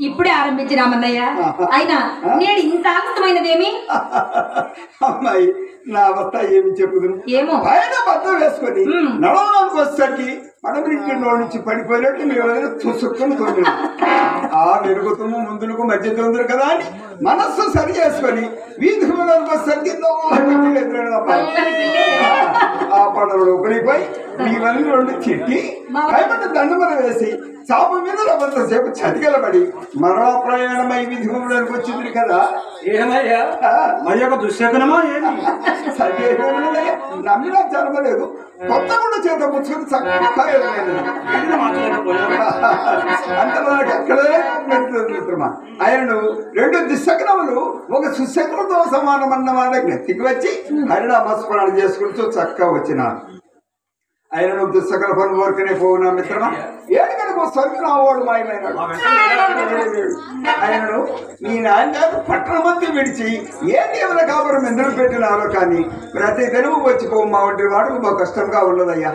ఇప్పుడే ఆరంభించినామన్నయ్య. అయినా నేడు ఇంత ఆనందమైనదేమి? అమ్మాయి నా అవస్థ ఏమి చెప్పుదు. ఏమో పైన బద్దం వేసుకొని నడవడానికి వచ్చేసరికి పడమరింటి నుంచి పడిపోయినట్టు మేము చూసుకుని తొందర ఆ వెలుగుతుము ముందులకు మధ్య తొందర కదా అని మనస్సు సరి చేసుకొని వీధి వచ్చేసరికి ఆ పడవలు ఒకరిపోయి నీవన్నీ రెండు చిట్టి పైబడి దండమన వేసి చాప మీద కొంతసేపు చతికిలబడి మరణ ప్రయాణమై విధిములకు వచ్చింది కదా. ఏమయ్యా మరి ఒక దుశ్శకునమా ఏమి? నమ్మినా జరగలేదు. కొత్త కూడా చేత పుచ్చుకొని చక్కగా అంతలో ఎక్కడే మిత్రమా ఆయనను 2 దుశ్శకునములు ఒక సుశకులతో సమానమన్న వాళ్ళకి నెత్తికి వచ్చి హరినామస్మరణ చేసుకుంటూ చక్కగా వచ్చినారు. ఆయనను దుశ్శకుల పని కోరుకునే పోవునా మిత్రమా ఏడుగడకు స్వర్గనావాడు మాయమైనాడు. ఆయనను మీ నాన్నగారు పట్టణమంతా విడిచి ఏ దేవుల కాపురం ఎందుకు పెట్టినారో కానీ ప్రతి తెలుగు వచ్చి పోమ్మా వంటి వాడు మా కష్టంగా ఉన్నదయ్యా.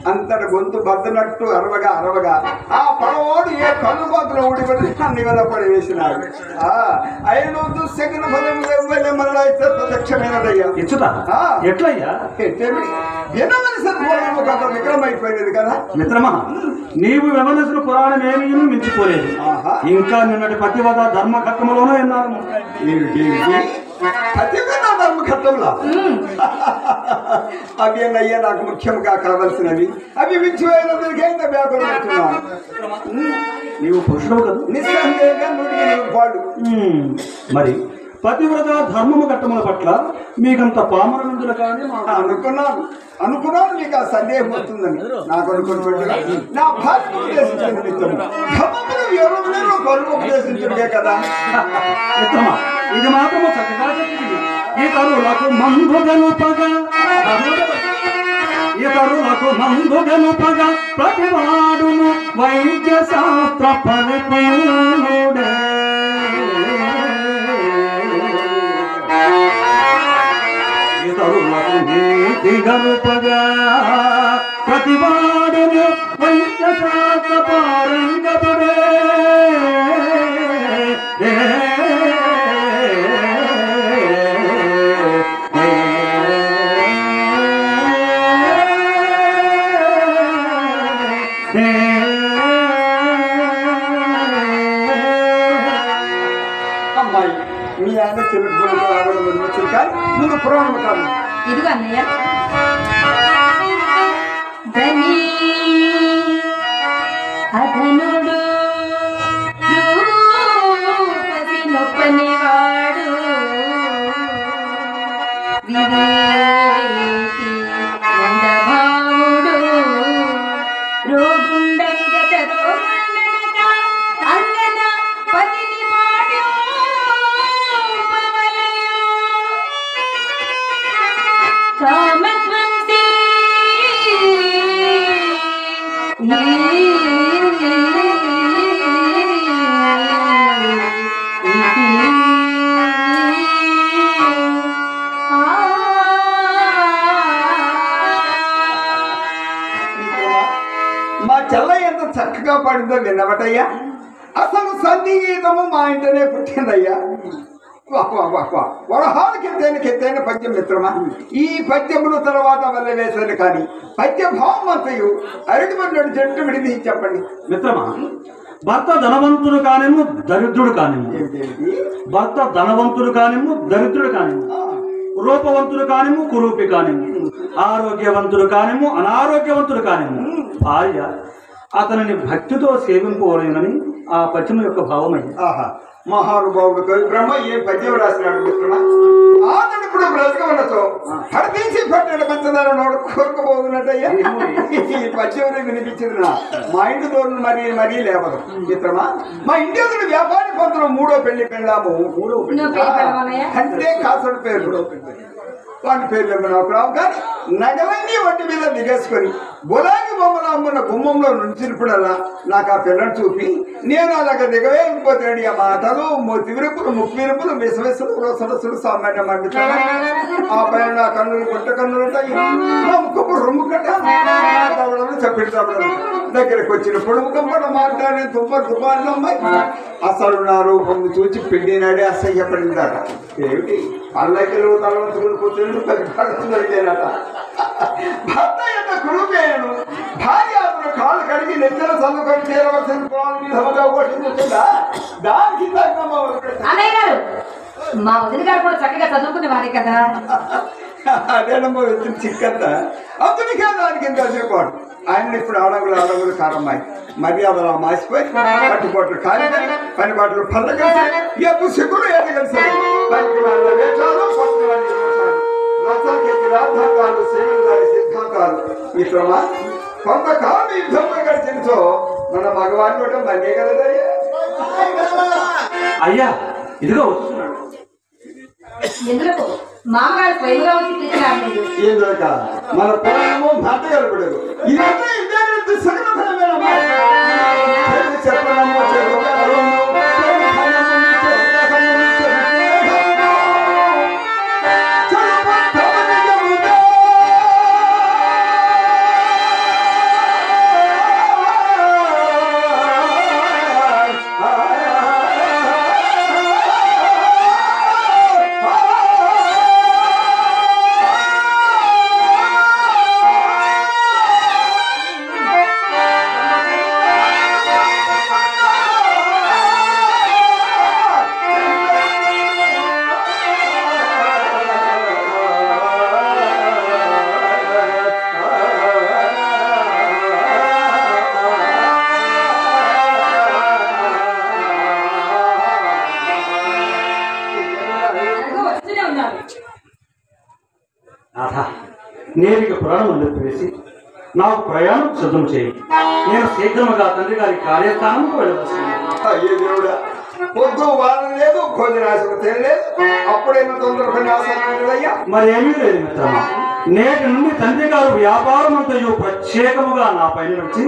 అంతటి గొంతు బద్దనట్టు అరవగా ఆ పడవాడు ఏ కళ్ళు బాతులు ఊడిపడి నివలపడి వేసినాడు. ఆయన దుశ్శకున ఫలం మరలా ప్రత్యక్షమైనదయ్యా. ఎట్లయ్యా కథ విక్రమైపోయినది కదా మిత్రమా. నీవు విమనసులు పురాణం ఏమీ మించిపోలేదు. ఇంకా నిన్నటి పతివద ధర్మఘట్టంలోనే విన్నాను. పతివద ధర్మఘట్టంలో అవి అయ్యా నాకు ముఖ్యంగా కావలసినవి. అవి మించిపోయినందుకే వ్యాపారం. నీవు పురుషుడు కదా, నిస్సందేహంగా నుడికి పాడు. మరి పతివ్రత ధర్మము ఘట్టముల పట్ల మీకంత పామరనుందులు కానీ అనుకున్నాను మీకు ఆ సందేహం వస్తుందని. నాకు అనుకున్నట్టుగా నా భార్య ఉపదేశించిన నిమిత్తము ధర్మమును ఎవరు బరువు ఉపదేశించడే కదా. మిత్రమా ఇది మాత్రము చక్కగా చెప్పింది. ఇతరులకు మందుగనుపగా ప్రతివాడును వైద్య శాస్త్ర పరిపూర్ణుడే. ఇతరులకు నీతి గనుపగా ప్రతివాడును వైద్య శాస్త్ర పారంగతుడే. అమ్మాయి మీ ఆయన తెలుగు రావడం కానీ ముందు పురాణం కాదు. ఇదిగో అన్నయ్య. అధనుడు రూపసి నొప్పనివాడు వివేకి మందభావుడు రోగుండంగత రోగుండనక అంగన పతిని పాడు కామధ్వంసి మా చెల్ల ఎంత చక్కగా పాడిందో విన్నవటయ్యా. అసలు సంగీతము మా ఇంటనే పుట్టిందయ్యా. వరహానికి ఎత్తైన పద్యం మిత్రమా. ఈ పద్యములు తర్వాత వల్ల వేసాను కానీ పద్య భావం అంతయు అరటి పడినట్టు చెట్టు విడిది చెప్పండి మిత్రమా. భర్త ధనవంతుడు కానేమో దరిద్రుడు కానేమో, భర్త ధనవంతుడు కానేమో దరిద్రుడు కానేమో, రూపవంతుడు కానేమో కురూపి కానేమో, ఆరోగ్యవంతుడు కానేమో అనారోగ్యవంతుడు కానేమో భార్య అతనిని భక్తితో సేవింపవలేనని ఆ పద్యం యొక్క భావమైంది. మహానుభావుడు కవి బ్రహ్మ ఏ పద్యం రాసినాడు మిత్రమా. అతను ఇప్పుడు బ్రతకవలతో హరితీసి పట్టణ పంచదార నోడు కోరుకోబోతున్నట్టయ్యా. ఈ పద్యం వినిపించింది నా మా ఇంటి దూరం మరీ లేవదు మిత్రమా. మా ఇంటి అతడు వ్యాపారి పంతులు 3వ పెళ్లి పెళ్ళాము. 3వ పెళ్లి అంటే కాసుడు పేరు వాటి పేరు నాకు రావు కానీ నగలన్నీ వాటి మీద దిగేసుకొని బొలాగి బొమ్మల అమ్మున్న గుమ్మంలో నుంచినప్పుడల్లా నాకు ఆ పిల్లని చూపి నేను అలాగ దిగవేయకపోతున్నాడు ఆ మాటలు తిరుపులు ముక్కిరుపులు విసవిసలు సరస్సులు సామాన్య మండుతాను ఆ పైన నా కన్నులు గుట్ట కన్నులు ఉంటాయి ముక్కపు రొమ్ము కట్ట చెప్పిన దగ్గరకు వచ్చినప్పుడు ముఖంపడ మాట్లాడే తుమ్మాలు అమ్మాయి అసలు నా రూపం చూసి పిండినాడే అసహ్యపడిందట ఏమిటి పల్లకిలో తలవంతుకుని కూర్చుని దొరికేనట భర్త యొక్క కురుపేను భార్య అతను కాళ్ళు కడిగి నెత్తల చదువుకొని చేరవలసిన విధముగా పోషించుతుందా దానికి అన్నయ్య గారు మా వదిన గారు కూడా చక్కగా చదువుకునే వారే కదా అదేనమ్మా వచ్చిన చిక్కంత అతనికే దానికి ఇంకా చెప్పాడు ఆయన ఇప్పుడు ఆడగులు కారమ్మాయి మర్యాదలు మాసిపోయి పట్టుబాట్లు కాలి పని బాటలు పళ్ళ కలిసి ఎప్పుడు సిగ్గులు ఏది కలిసి పనికి వాళ్ళ వేషాలు పట్టుకు రథానికి రాధాకాలు సేవలు సిద్ధాంతాలు మిత్రమా కొంతకాలం యుద్ధంగా గడిచించో మన మగవాడిని కూడా మళ్ళీ కలదయ్యా అయ్యా ఇదిగో వస్తున్నాడు ఎందుకు మామగారు స్వయంగా వచ్చి తెచ్చినారు ఏం దొరక మన పొలము భర్త కలపడదు ఇదంతా ఇద్దరు సగనమేనమ్మా చెప్పనమ్మో నేరిక పురాణం వేసి నాకు ప్రయాణం సిద్ధం చేయి నేను శీఘ్రముగా తండ్రి గారి కార్యస్థానంకు వెళ్ళవలసింది అయ్యే దేవుడా పొద్దు వారం లేదు భోజనాశం తెలియలేదు అప్పుడేమో తొందరపడి అవసరమయ్యా మరేమీ లేదు మిత్రమా నేటి నుండి తండ్రి గారు వ్యాపారం అంతయు ప్రత్యేకముగా నా పైన వచ్చి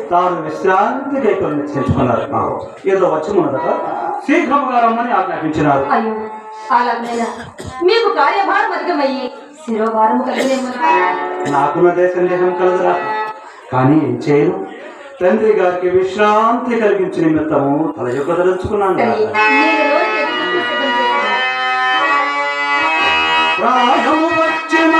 తాను విశ్రాంతిగా ఇక్కడ నిశ్చయించుకున్నారు ఏదో వచ్చి ఉన్నదట శీఘ్రముగా రమ్మని ఆజ్ఞాపించినారు అయ్యో అలాగైనా మీకు కార్యభారం అధికమయ్యి శిరోభారము కలిగేమో నాకున్నదే సందేహం కలదురా కానీ ఏం చేయను తండ్రి గారికి విశ్రాంతి కలిగించిన నిమిత్తము తల యొక్క తలుచుకున్నాను ప్రాయము వచ్చిన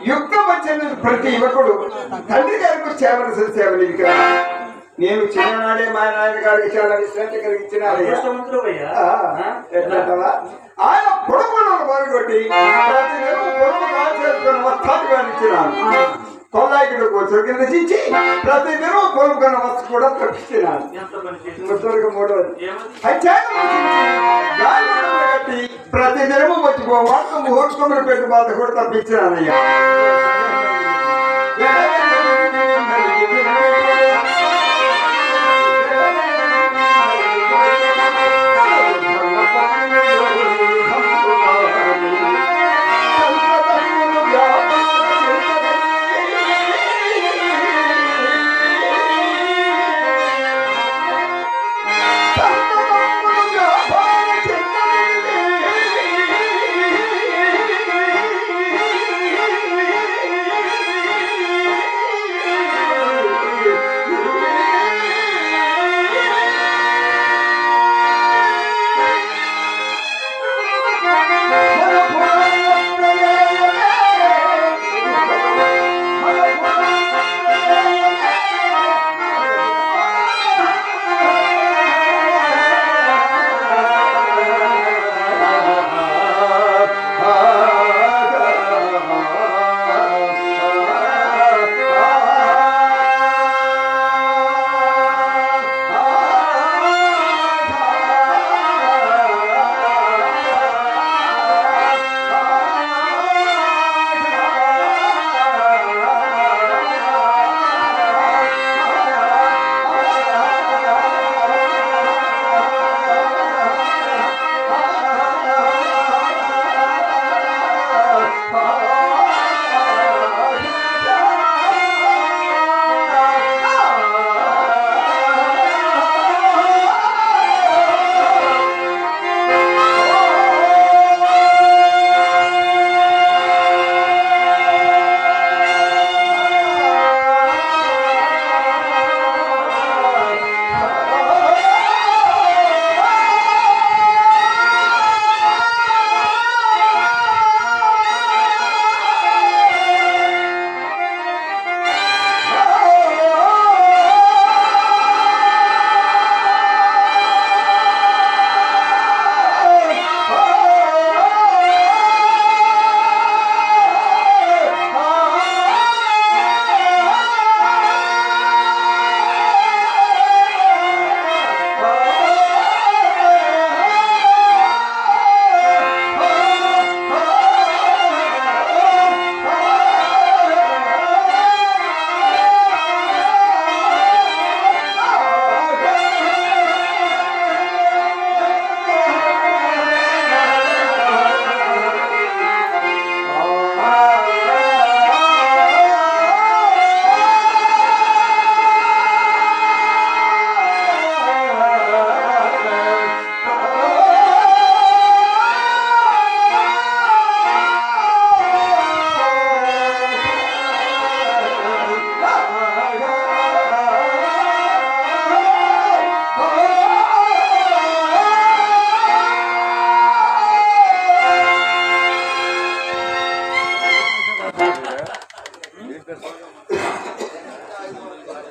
యుక్తం వచ్చిన ప్రతి యువకుడు తండ్రి గారికి చేయవలసిన సేవలు ఇవి కదా నేను చిన్ననాడే మా నాయన గారికి చాలా విశ్రాంతి కలిగించినారయ్యా. ఎట్లంటావా? ఆయన పొడవులను పాల్గొట్టి ప్రతి నెల పొడవు కాల్ చేసుకుని వస్తాను కానిచ్చినాను. కొల్లాయికి కూర్చొని రచించి ప్రతి నెల పొలుకున్న వస్తు కూడా తప్పించినాను. మూడవది కట్టి ప్రతి నెలము వచ్చిపో వాటికి ముహూర్తములు పెట్టి బాధ కూడా తప్పించినానయ్యా.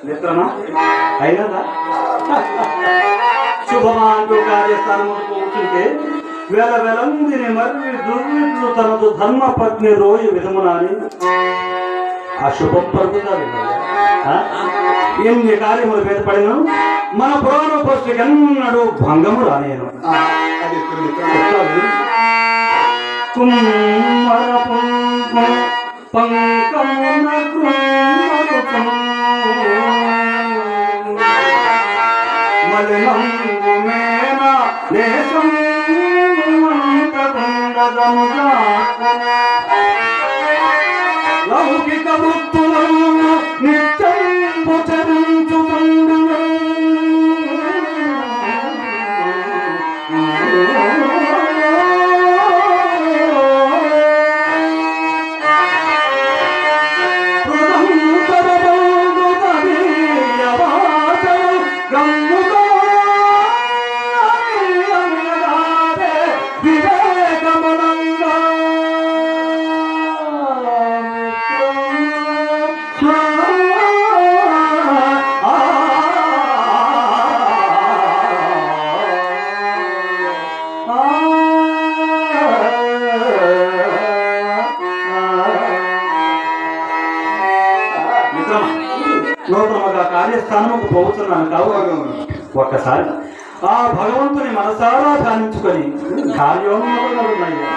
మిత్రమా అయినదా శుభమాంటూ కార్యస్థానములు కూర్చుంటే వేల వెలందిని మరి దుర్విట్లు తనతో ధర్మపత్ని రోజు విధమునాని ఆ శుభం పలుకుతారు. ఎన్ని కార్యములు బయటపడిన మన పురాణ పోస్టుకెన్నడూ భంగము రానేను. లౌకిక వృత్తులను నిత్యం చరించుతుండు వివేకమనంగా స్థానముకు పోతున్నాను కావాలి. ఒక్కసారి ఆ భగవంతుని మనసారా ధ్యానించుకొని కార్యోన్మయ్యా.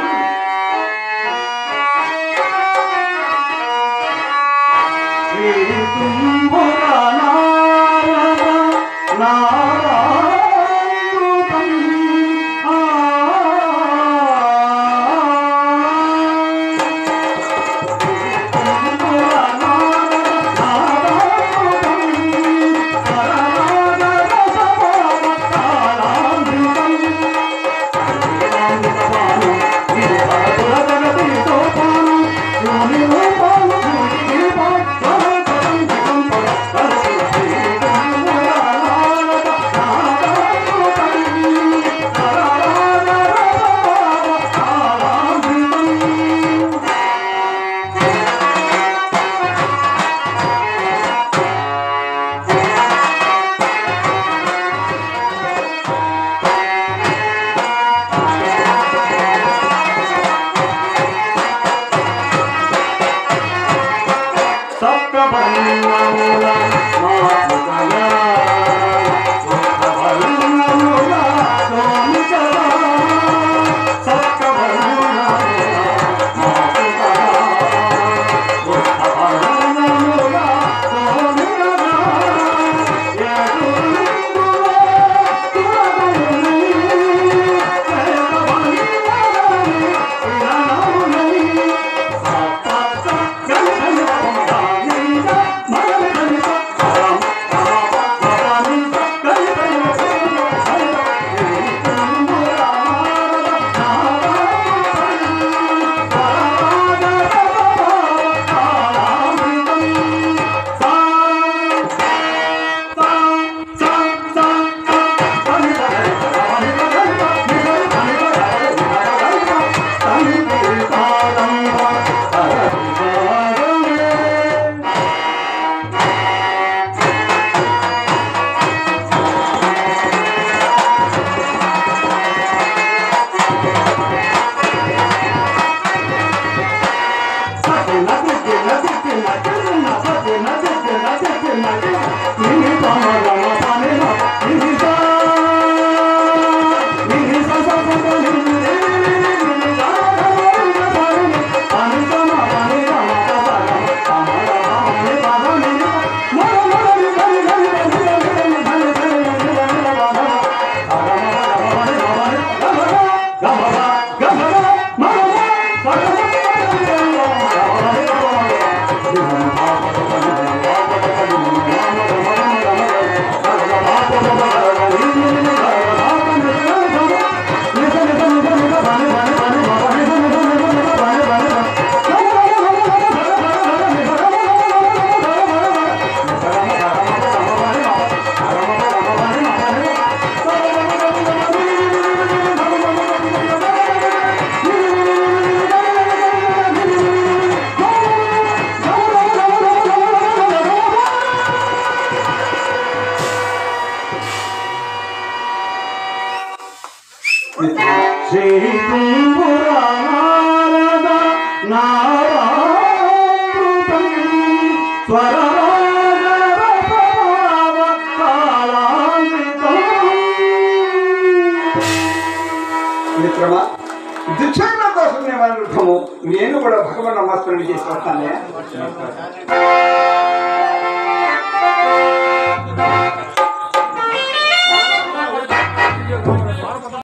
మిత్రమా, దుశ్చరణ కోసం నేను కూడా భగవన్ నమస్కారం చేసి వస్తానే.